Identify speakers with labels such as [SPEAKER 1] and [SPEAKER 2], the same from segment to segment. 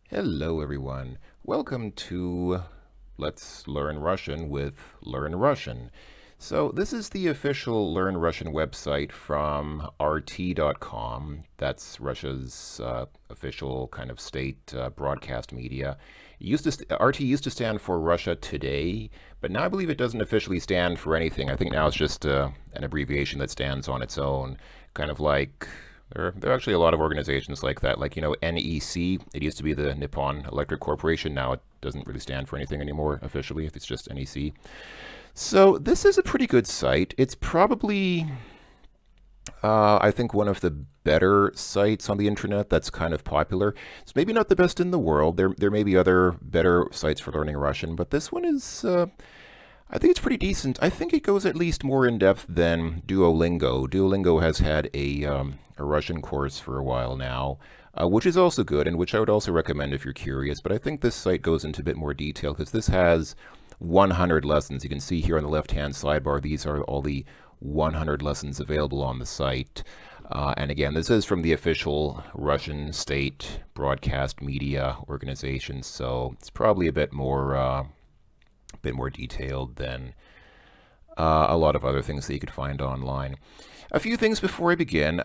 [SPEAKER 1] Hello everyone. Welcome to Let's Learn Russian with Learn Russian. So this is the official Learn Russian website from RT.com. That's Russia's official kind of state broadcast media. RT used to stand for Russia Today, but now I believe it doesn't officially stand for anything. I think now it's just an abbreviation that stands on its own, kind of like there are actually a lot of organizations like that, like, NEC. It used to be the Nippon Electric Corporation. Now it doesn't really stand for anything anymore officially, if it's just NEC. So this is a pretty good site. It's probably, I think, one of the better sites on the internet that's kind of popular. It's maybe not the best in the world. There may be other better sites for learning Russian, but this one is, I think it's pretty decent. I think it goes at least more in depth than Duolingo. Duolingo has had a Russian course for a while now, which is also good and which I would also recommend if you're curious. But I think this site goes into a bit more detail because this has 100 lessons. You can see here on the left-hand sidebar, these are all the 100 lessons available on the site. And again, this is from the official Russian state broadcast media organization, so it's probably a bit more detailed than a lot of other things that you could find online. A few things before I begin.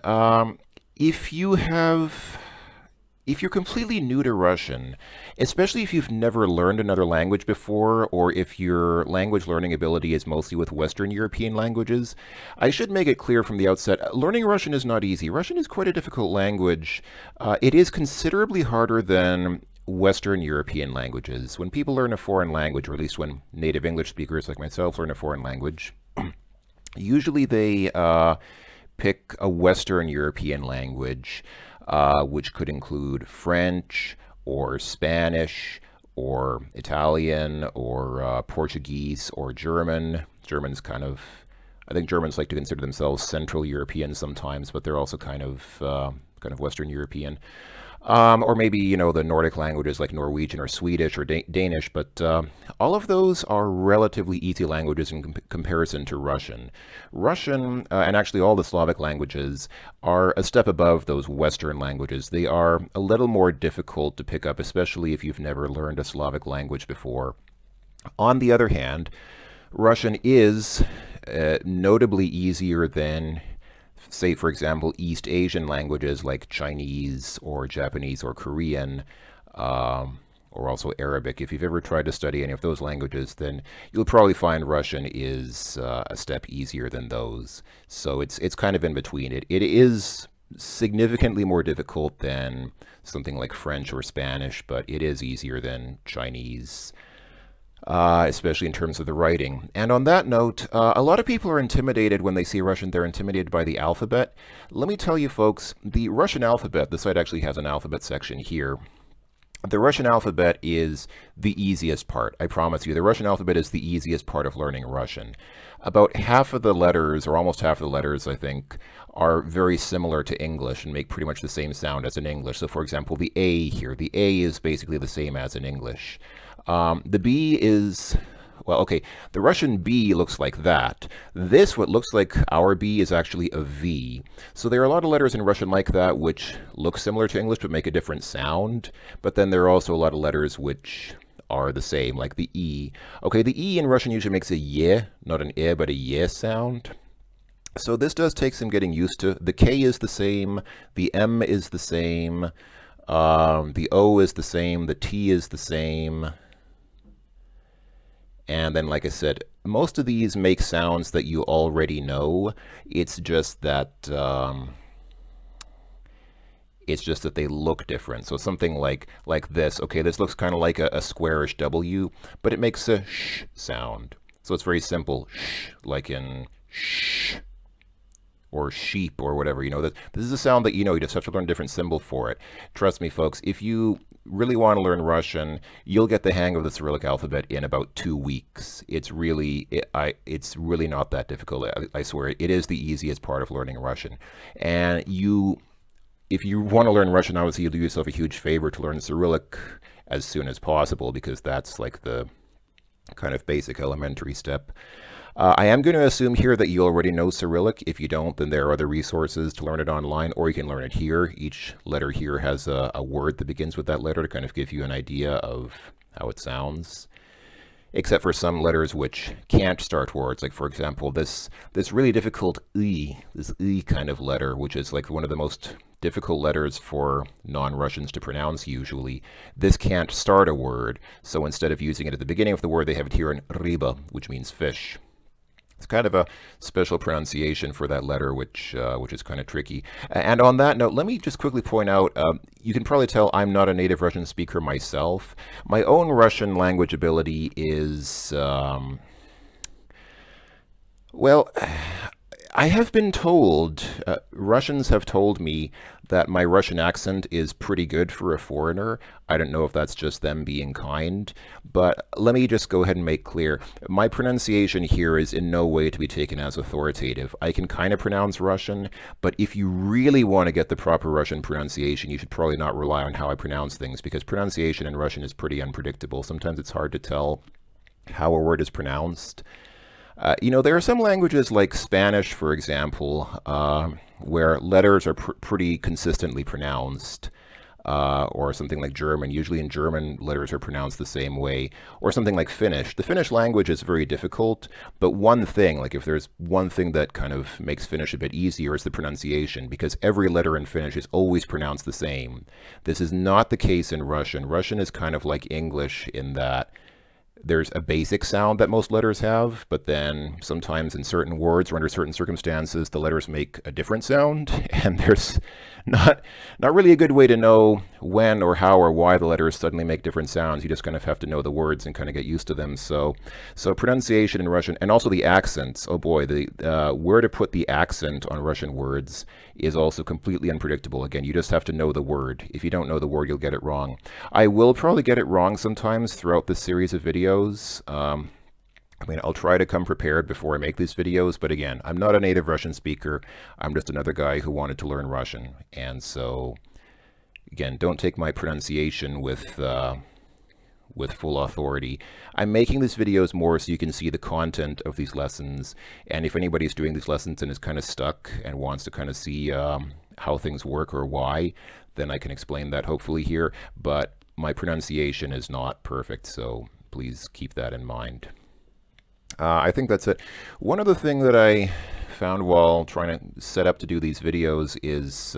[SPEAKER 1] If you have if you're completely new to Russian, especially if you've never learned another language before, or if your language learning ability is mostly with Western European languages, I should make it clear from the outset, learning Russian is not easy. Russian is quite a difficult language. It is considerably harder than Western European languages. When people learn a foreign language, or at least when native English speakers like myself learn a foreign language, usually they pick a Western European language, which could include French or Spanish or Italian or Portuguese or German. I think Germans like to consider themselves Central European sometimes, but they're also kind of Western European. Or maybe, the Nordic languages like Norwegian or Swedish or Danish, but all of those are relatively easy languages in comparison to Russian. Russian, and actually all the Slavic languages, are a step above those Western languages. They are a little more difficult to pick up, especially if you've never learned a Slavic language before. On the other hand, Russian is notably easier than, say, for example, East Asian languages like Chinese or Japanese or Korean, or also Arabic. If you've ever tried to study any of those languages, then you'll probably find Russian is a step easier than those. So it's kind of in between. It is significantly more difficult than something like French or Spanish, but it is easier than Chinese, especially in terms of the writing. And on that note, a lot of people are intimidated when they see Russian. They're intimidated by the alphabet. Let me tell you, folks, the Russian alphabet, the site actually has an alphabet section here. The Russian alphabet is the easiest part. I promise you, the Russian alphabet is the easiest part of learning Russian. About half of the letters, or almost half of the letters, I think, are very similar to English and make pretty much the same sound as in English. So, for example, the A here, the A is basically the same as in English. The B is, well, okay, the Russian B looks like that. This, what looks like our B, is actually a V. So there are a lot of letters in Russian like that which look similar to English but make a different sound. But then there are also a lot of letters which are the same, like the E. Okay, the E in Russian usually makes a Y, not an I, but a Y sound. So this does take some getting used to. The K is the same, the M is the same, the O is the same, the T is the same. And then, like I said, most of these make sounds that you already know. It's just that they look different. So something like this. Okay, this looks kind of like a squarish W, but it makes a sh sound. So it's very simple. Sh, like in sh or sheep or whatever. This is a sound that you just have to learn a different symbol for it. Trust me, folks, if you really want to learn Russian, you'll get the hang of the Cyrillic alphabet in about 2 weeks. It's really not that difficult. I swear, it is the easiest part of learning Russian. And if you want to learn Russian, obviously you'll do yourself a huge favor to learn Cyrillic as soon as possible, because that's like the kind of basic elementary step. I am going to assume here that you already know Cyrillic. If you don't, then there are other resources to learn it online, or you can learn it here. Each letter here has a word that begins with that letter to kind of give you an idea of how it sounds. Except for some letters which can't start words. Like, for example, this really difficult this kind of letter, which is like one of the most difficult letters for non-Russians to pronounce usually. This can't start a word, so instead of using it at the beginning of the word, they have it here in riba, which means fish. It's kind of a special pronunciation for that letter, which is kind of tricky. And on that note, let me just quickly point out, you can probably tell I'm not a native Russian speaker myself. My own Russian language ability is, well, I have been told, Russians have told me that my Russian accent is pretty good for a foreigner. I don't know if that's just them being kind, but let me just go ahead and make clear. My pronunciation here is in no way to be taken as authoritative. I can kind of pronounce Russian, but if you really want to get the proper Russian pronunciation, you should probably not rely on how I pronounce things, because pronunciation in Russian is pretty unpredictable. Sometimes it's hard to tell how a word is pronounced. There are some languages like Spanish, for example, where letters are pretty consistently pronounced, or something like German. Usually in German, letters are pronounced the same way, or something like Finnish. The Finnish language is very difficult, but one thing, like if there's one thing that kind of makes Finnish a bit easier, is the pronunciation, because every letter in Finnish is always pronounced the same. This is not the case in Russian. Russian is kind of like English in that there's a basic sound that most letters have, but then sometimes in certain words or under certain circumstances, the letters make a different sound, and there's not really a good way to know when or how or why the letters suddenly make different sounds. You just kind of have to know the words and kind of get used to them. So pronunciation in Russian, and also the accents. Oh boy, the where to put the accent on Russian words is also completely unpredictable. Again, you just have to know the word. If you don't know the word, you'll get it wrong. I will probably get it wrong sometimes throughout this series of videos. I'll try to come prepared before I make these videos, but again, I'm not a native Russian speaker. I'm just another guy who wanted to learn Russian. And so, again, don't take my pronunciation with full authority. I'm making these videos more so you can see the content of these lessons. And if anybody's doing these lessons and is kind of stuck and wants to kind of see how things work or why, then I can explain that hopefully here. But my pronunciation is not perfect, so please keep that in mind. I think that's it. One other thing that I found while trying to set up to do these videos is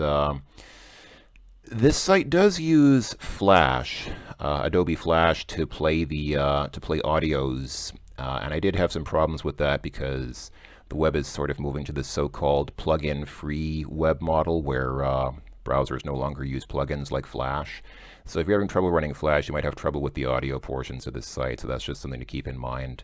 [SPEAKER 1] this site does use Flash, Adobe Flash, to play the audios, and I did have some problems with that because the web is sort of moving to this so-called plug-in free web model where browsers no longer use plugins like Flash. So if you're having trouble running Flash, you might have trouble with the audio portions of this site. So that's just something to keep in mind.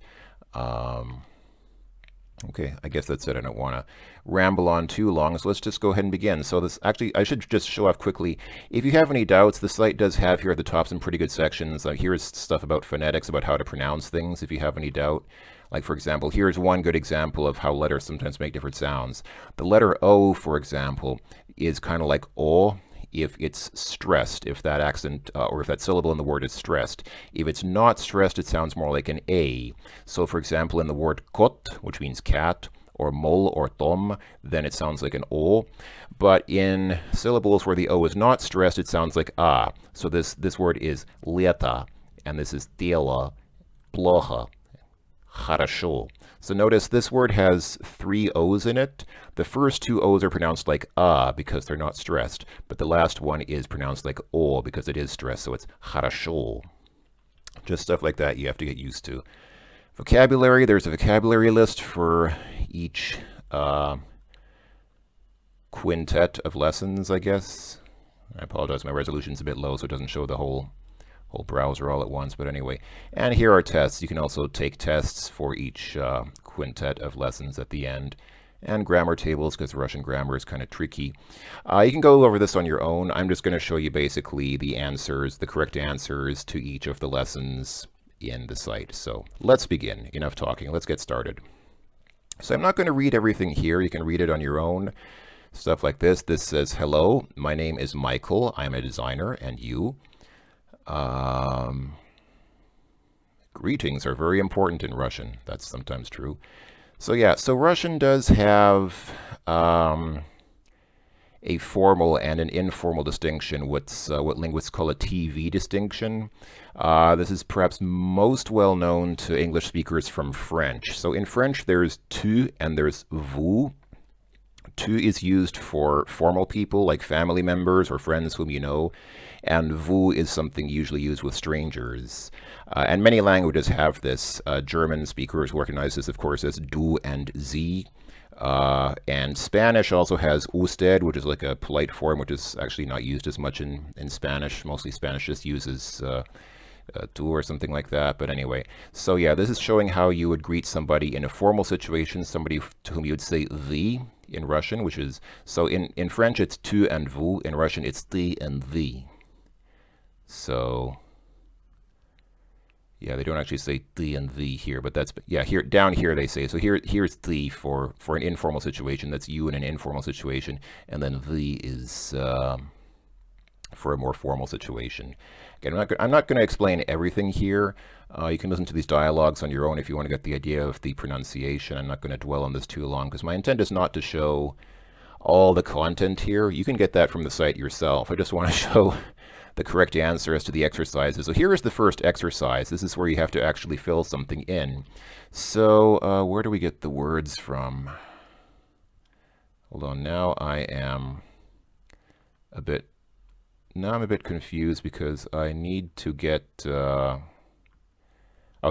[SPEAKER 1] Okay, I guess that's it. I don't want to ramble on too long, so let's just go ahead and begin. So this, actually, I should just show off quickly. If you have any doubts, the site does have here at the top some pretty good sections. Here's stuff about phonetics, about how to pronounce things if you have any doubt. Like, for example, here's one good example of how letters sometimes make different sounds. The letter O, for example, is kind of like O if it's stressed, if that accent or if that syllable in the word is stressed. If it's not stressed, it sounds more like an A. So for example, in the word kot, which means cat, or mol or tom, then it sounds like an O. But in syllables where the O is not stressed, it sounds like A. So this word is leta, and this is tela, плохо, хорошо. So notice this word has 3 O's in it. The first 2 O's are pronounced like because they're not stressed, but the last one is pronounced like O because it is stressed, so it's хорошо. Just stuff like that you have to get used to. Vocabulary, there's a vocabulary list for each quintet of lessons, I guess. I apologize, my resolution's a bit low, so it doesn't show the whole browser all at once, but anyway. And here are tests. You can also take tests for each quintet of lessons at the end. And grammar tables, because Russian grammar is kind of tricky. You can go over this on your own. I'm just going to show you basically the answers, the correct answers to each of the lessons in the site. So let's begin. Enough talking. Let's get started. So I'm not going to read everything here. You can read it on your own. Stuff like this. This says, hello, my name is Michael. I'm a designer, and you? Greetings are very important in Russian. That's sometimes true. So yeah, so Russian does have a formal and an informal distinction, what linguists call a TV distinction. This is perhaps most well known to English speakers from French. So in French, there's tu and there's vous. Tu is used for formal people like family members or friends whom you know, and vous is something usually used with strangers. And many languages have this. German speakers recognize this, of course, as du and sie. And Spanish also has usted, which is like a polite form, which is actually not used as much in Spanish. Mostly Spanish just uses tu or something like that. But anyway, so yeah, this is showing how you would greet somebody in a formal situation, somebody to whom you would say the in Russian, which is, so in French it's tu and vous, in Russian it's the and the. So yeah, they don't actually say the and the here, but that's, yeah, here, down here they say, so here's the for an informal situation, that's you in an informal situation, and then the is for a more formal situation. Again, I'm not going to explain everything here. You can listen to these dialogues on your own if you want to get the idea of the pronunciation. I'm not going to dwell on this too long because my intent is not to show all the content here. You can get that from the site yourself. I just want to show the correct answer as to the exercises. So here is the first exercise. This is where you have to actually fill something in. So where do we get the words from? Hold on, now I'm a bit confused because I need to get, oh,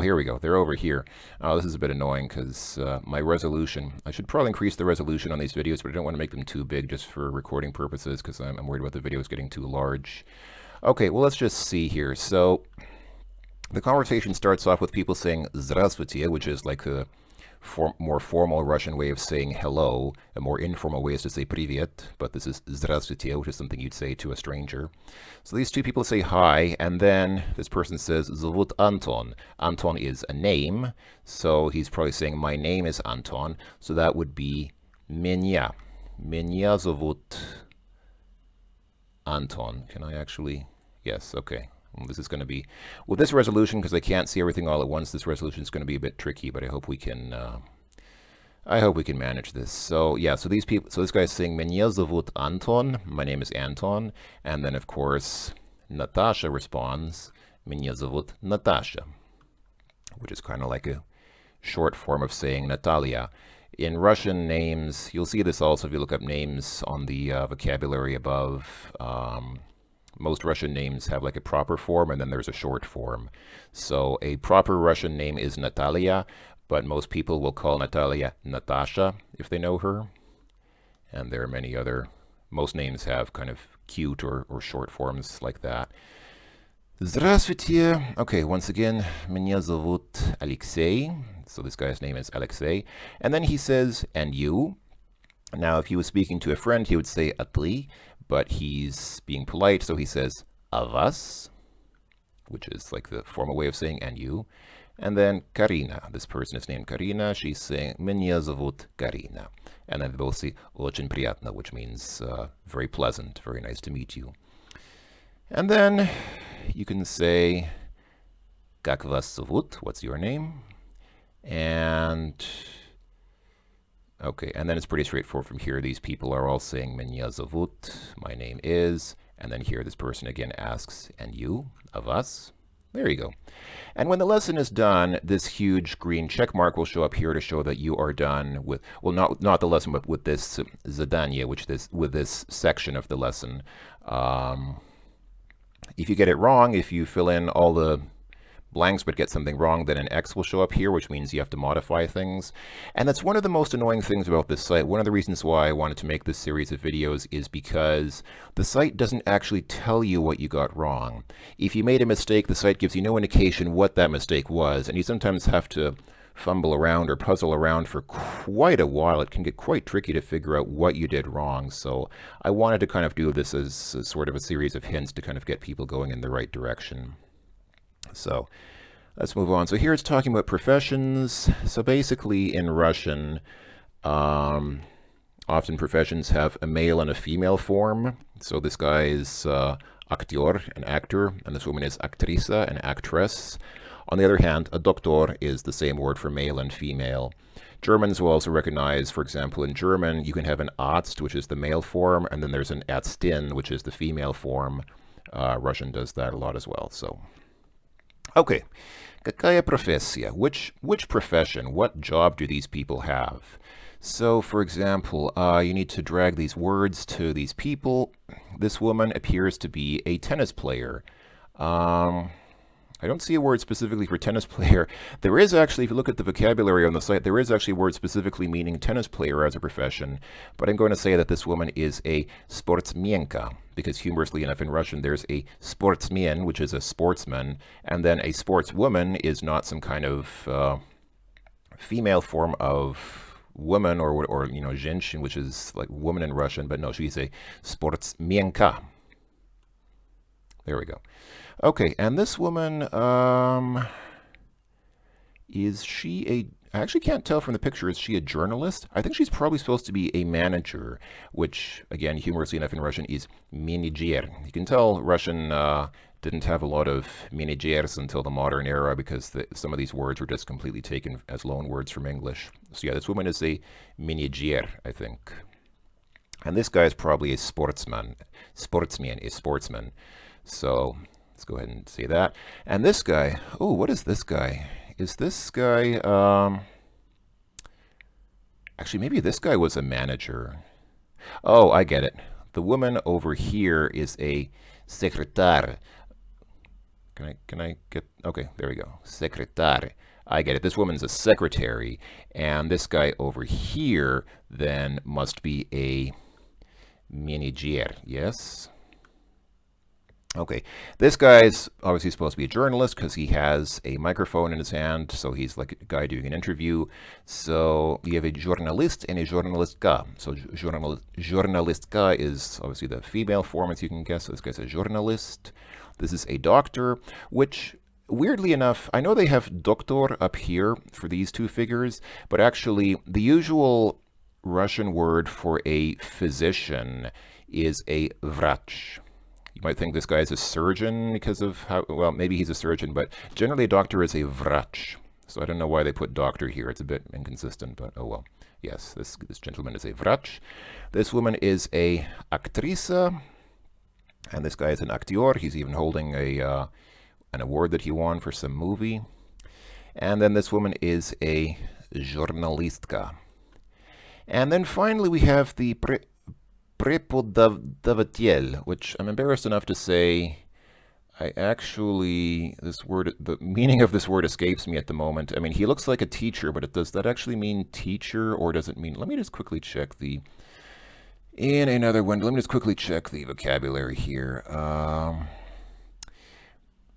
[SPEAKER 1] here we go. They're over here. Oh, this is a bit annoying because my resolution, I should probably increase the resolution on these videos, but I don't want to make them too big just for recording purposes because I'm worried about the videos getting too large. Okay, well, let's just see here. So the conversation starts off with people saying "Здравствуйте," which is like a more formal Russian way of saying hello. A more informal way is to say "Привет," but this is "Здравствуйте," which is something you'd say to a stranger. So these two people say hi, and then this person says "Зовут Anton." Anton is a name, so he's probably saying my name is Anton. So that would be "Меня." Меня зовут Anton. Can I actually? Yes, okay. Well, this is going to be, with this resolution, because I can't see everything all at once, this resolution is going to be a bit tricky, but I hope we can manage this. So yeah, so these people, so this guy's saying, Меня зовут Anton, my name is Anton, and then of course, Natasha responds, Меня зовут Natasha, which is kind of like a short form of saying Natalia. In Russian names, you'll see this also if you look up names on the vocabulary above. Most Russian names have like a proper form and then there's a short form. So a proper Russian name is Natalia, but most people will call Natalia Natasha if they know her. And there are many other, most names have kind of cute or short forms like that. Здравствуйте. Okay, once again, Меня зовут Alexei. So this guy's name is Alexei. And then he says, and you. Now, if he was speaking to a friend, he would say a ты, but he's being polite, so he says a вас, which is like the formal way of saying and you. And then Karina, this person is named Karina, she's saying Меня зовут Karina. And then they both say очень приятно, which means very pleasant, very nice to meet you. And then you can say Как вас зовут, what's your name? And okay, and then it's pretty straightforward from here. These people are all saying Меня зовут, my name is, and then here this person again asks, and you, a вас? There you go. And when the lesson is done, this huge green check mark will show up here to show that you are done with, well, not the lesson, but with this задание, with this section of the lesson. If you get it wrong, if you fill in all the blanks but get something wrong, then an X will show up here, which means you have to modify things. And that's one of the most annoying things about this site. One of the reasons why I wanted to make this series of videos is because the site doesn't actually tell you what you got wrong. If you made a mistake, the site gives you no indication what that mistake was, and you sometimes have to fumble around or puzzle around for quite a while. It can get quite tricky to figure out what you did wrong. So I wanted to kind of do this as sort of a series of hints to kind of get people going in the right direction. So let's move on. So here it's talking about professions. So basically in Russian, often professions have a male and a female form. So this guy is actor, an actor, and this woman is actrisa, an actress. On the other hand, a doctor is the same word for male and female. Germans will also recognize, for example, in German, you can have an Arzt, which is the male form, and then there's an Ärztin, which is the female form. Russian does that a lot as well. So, okay. Какая профессия? Which profession, what job do these people have? So, for example, you need to drag these words to these people. This woman appears to be a tennis player. I don't see a word specifically for tennis player. There is actually, if you look at the vocabulary on the site, there is actually a word specifically meaning tennis player as a profession. But I'm going to say that this woman is a sportsmienka, because humorously enough in Russian there's a sportsmen, which is a sportsman, and then a sportswoman is not some kind of female form of woman or you know, женщин, which is like woman in Russian, but no, she's a sportsmienka. There we go. Okay, and this woman, is she a, I actually can't tell from the picture, is she a journalist? I think she's probably supposed to be a manager, which, again, humorously enough in Russian is менеджер. You can tell Russian didn't have a lot of менеджерs until the modern era because some of these words were just completely taken as loan words from English. So yeah, this woman is a менеджер, I think. And this guy is probably a sportsman. Sportsman is sportsman. So let's go ahead and say that. And this guy, oh, what is this guy? Is this guy, actually, maybe this guy was a manager. Oh, I get it. The woman over here is a secretar. Can I get, okay, there we go. Secretar. I get it. This woman's a secretary. And this guy over here then must be a manager, yes? Okay, this guy's obviously supposed to be a journalist because he has a microphone in his hand, so he's like a guy doing an interview. So you have a journalist and a journalistka. So journalistka is obviously the female form, as you can guess. So this guy's a journalist. This is a doctor, which, weirdly enough, I know they have doktor up here for these two figures, but actually the usual Russian word for a physician is a vrach. You might think this guy is a surgeon because of how, well, maybe he's a surgeon, but generally a doctor is a vrach. So I don't know why they put doctor here. It's a bit inconsistent, but oh well. Yes, this gentleman is a vrach. This woman is a actrisa, and this guy is an actor. He's even holding an award that he won for some movie. And then this woman is a journalistka. And then finally we have the prepodavatelь, which I'm embarrassed enough to say, I actually, this word, the meaning of this word escapes me at the moment. I mean, he looks like a teacher, but does that actually mean teacher, or does it mean, let me just quickly check the, in another one, let me just quickly check the vocabulary here.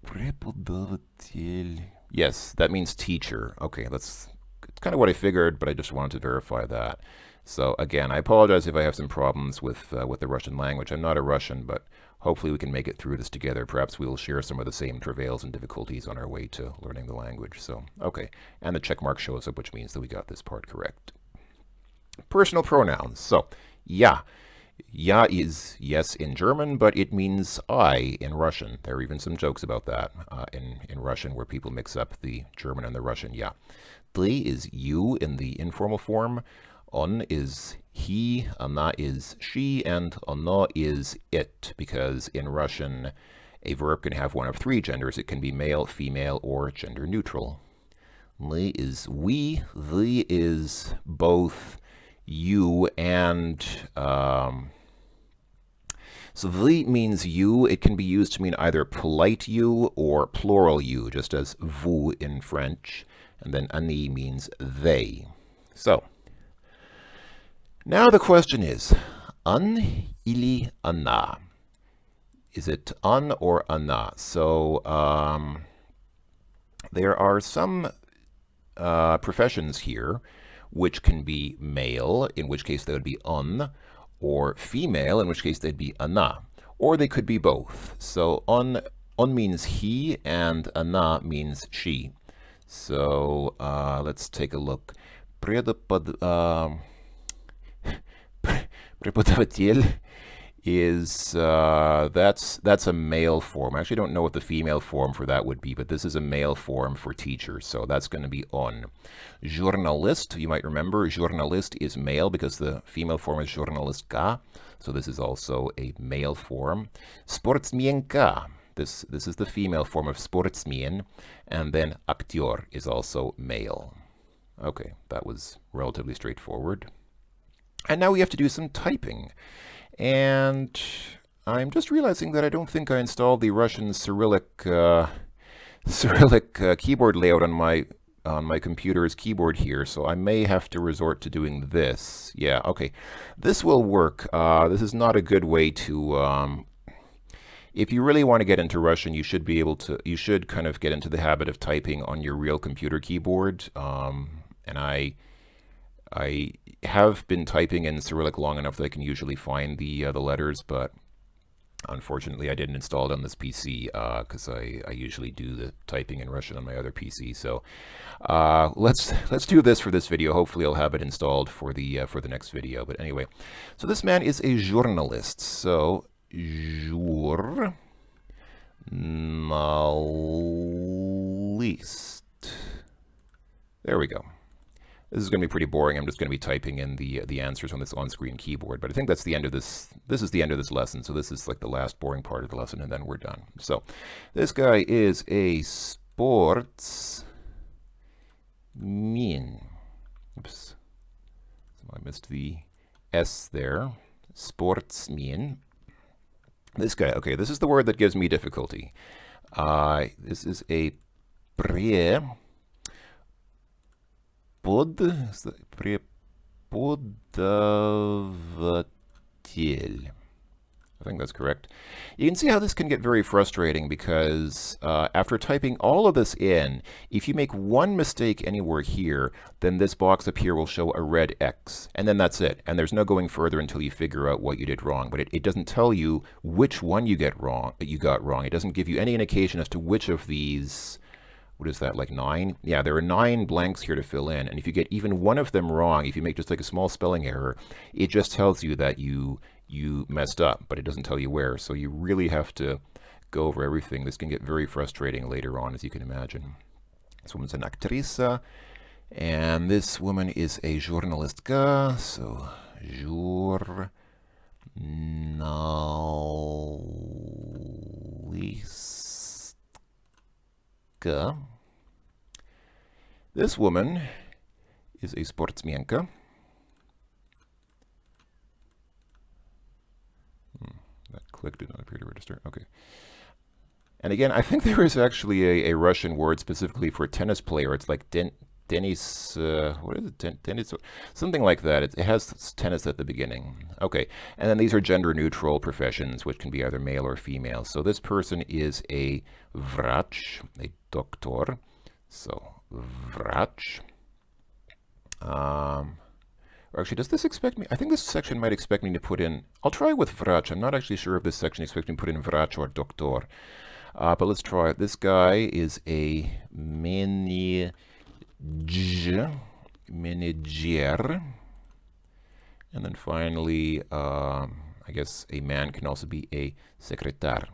[SPEAKER 1] Prepodavatelь, yes, that means teacher. Okay, that's kind of what I figured, but I just wanted to verify that. So again, I apologize if I have some problems with the Russian language. I'm not a Russian, but hopefully we can make it through this together. Perhaps we will share some of the same travails and difficulties on our way to learning the language. So, okay. And the check mark shows up, which means that we got this part correct. Personal pronouns. So, ja. Ja is yes in German, but it means I in Russian. There are even some jokes about that in Russian where people mix up the German and the Russian ja. Ты is you in the informal form. On is he, она is she, and оно is it, because in Russian, a verb can have one of three genders. It can be male, female, or gender neutral. Мы is we, the is both you and, so the means you. It can be used to mean either polite you or plural you, just as vous in French, and then они means they. So, now the question is, an или она? Is it an or ana? So there are some professions here which can be male, in which case they would be an, or female, in which case they'd be ana. Or they could be both. So an means he and ana means she. So let's take a look. Преподаватель is that's a male form. I actually don't know what the female form for that would be, but this is a male form for teacher, so that's going to be on. Journalist, you might remember, journalist is male because the female form is journalistka, so this is also a male form. Sportsmienka, this is the female form of sportsmien, and then aktor is also male. Okay, that was relatively straightforward. And now we have to do some typing. And I'm just realizing that I don't think I installed the Russian Cyrillic keyboard layout on my computer's keyboard here, so I may have to resort to doing this. Yeah, okay. This will work. This is not a good way to if you really want to get into Russian, you should kind of get into the habit of typing on your real computer keyboard. And I have been typing in Cyrillic long enough that I can usually find the letters, but unfortunately I didn't install it on this PC because I usually do the typing in Russian on my other PC. So let's do this for this video. Hopefully I'll have it installed for the next video. But anyway, so this man is a journalist. So journalist. There we go. This is going to be pretty boring. I'm just going to be typing in the answers on this on-screen keyboard. But I think that's the end of this. This is the end of this lesson. So this is like the last boring part of the lesson, and then we're done. So this guy is a sportsman. Oops. So I missed the S there. Sportsman. This guy. Okay, this is the word that gives me difficulty. This is a prepodavatel. I think that's correct. You can see how this can get very frustrating because after typing all of this in, if you make one mistake anywhere here, then this box up here will show a red X. And then that's it. And there's no going further until you figure out what you did wrong. But it doesn't tell you which one you got wrong. It doesn't give you any indication as to which of these... What is that, like 9? Yeah, there are 9 blanks here to fill in. And if you get even one of them wrong, if you make just like a small spelling error, it just tells you that you messed up, but it doesn't tell you where. So you really have to go over everything. This can get very frustrating later on, as you can imagine. This woman's an actrisa, and this woman is a journalistka. So journalistka. This woman is a sportsmienka. That click did not appear to register. Okay. And again, I think there is actually a Russian word specifically for a tennis player. It's like tennis, what is it? Tennis, something like that. It has tennis at the beginning. Okay. And then these are gender neutral professions, which can be either male or female. So this person is a vrach, a doctor. So vrach. Or actually, does this expect me? I think this section might expect me to put in... I'll try with vrach. I'm not actually sure if this section expects me to put in vrach or doctor. But let's try it. This guy is a manager. And then finally, I guess a man can also be a secretar.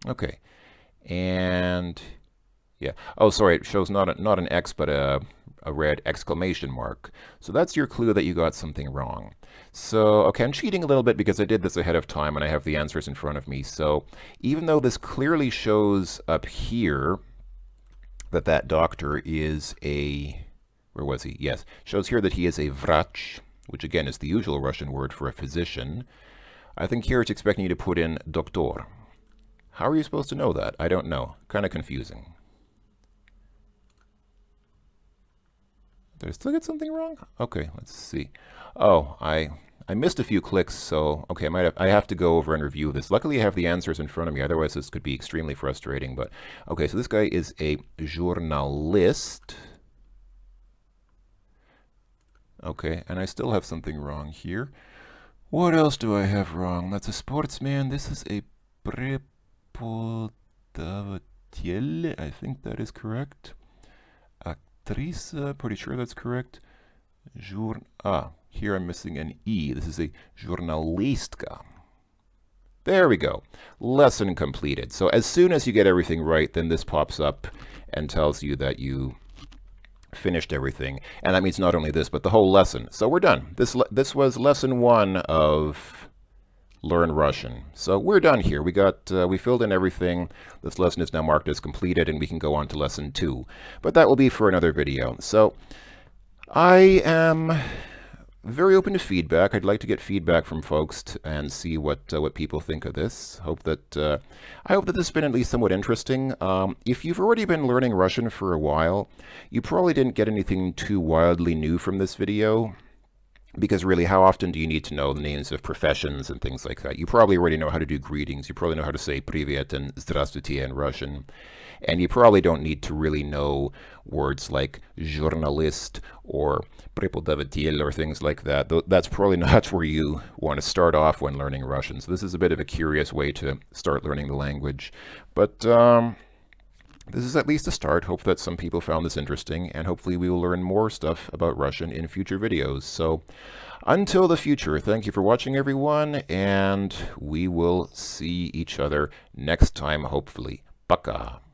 [SPEAKER 1] Okay. And yeah, oh sorry, it shows not an X but a red exclamation mark. So that's your clue that you got something wrong. So okay, I'm cheating a little bit because I did this ahead of time and I have the answers in front of me. So even though this clearly shows up here that doctor is a, where was he? Yes, shows here that he is a vrach, which again is the usual Russian word for a physician. I think here it's expecting you to put in doktor. How are you supposed to know that? I don't know. Kind of confusing. Did I still get something wrong? Okay, let's see. Oh, I missed a few clicks, so okay, I have to go over and review this. Luckily, I have the answers in front of me. Otherwise, this could be extremely frustrating. But okay, so this guy is a journalist. Okay, and I still have something wrong here. What else do I have wrong? That's a sportsman. This is a prepodavatel. I think that is correct. Actor. Actrice, pretty sure that's correct. Here I'm missing an E. This is a journalistka. There we go. Lesson completed. So as soon as you get everything right, then this pops up and tells you that you finished everything. And that means not only this, but the whole lesson. So we're done. This was lesson 1 of Learn Russian. So we're done here. We filled in everything. This lesson is now marked as completed, and we can go on to lesson 2. But that will be for another video. So I am very open to feedback. I'd like to get feedback from folks and see what people think of this. I hope that this has been at least somewhat interesting. If you've already been learning Russian for a while, you probably didn't get anything too wildly new from this video. Because really, how often do you need to know the names of professions and things like that? You probably already know how to do greetings. You probably know how to say "Привет" and "Здравствуйте" in Russian. And you probably don't need to really know words like journalist or преподаватель or things like that. That's probably not where you want to start off when learning Russian. So this is a bit of a curious way to start learning the language. But this is at least a start. Hope that some people found this interesting, and hopefully we will learn more stuff about Russian in future videos. So until the future, thank you for watching, everyone, and we will see each other next time, hopefully. Пока.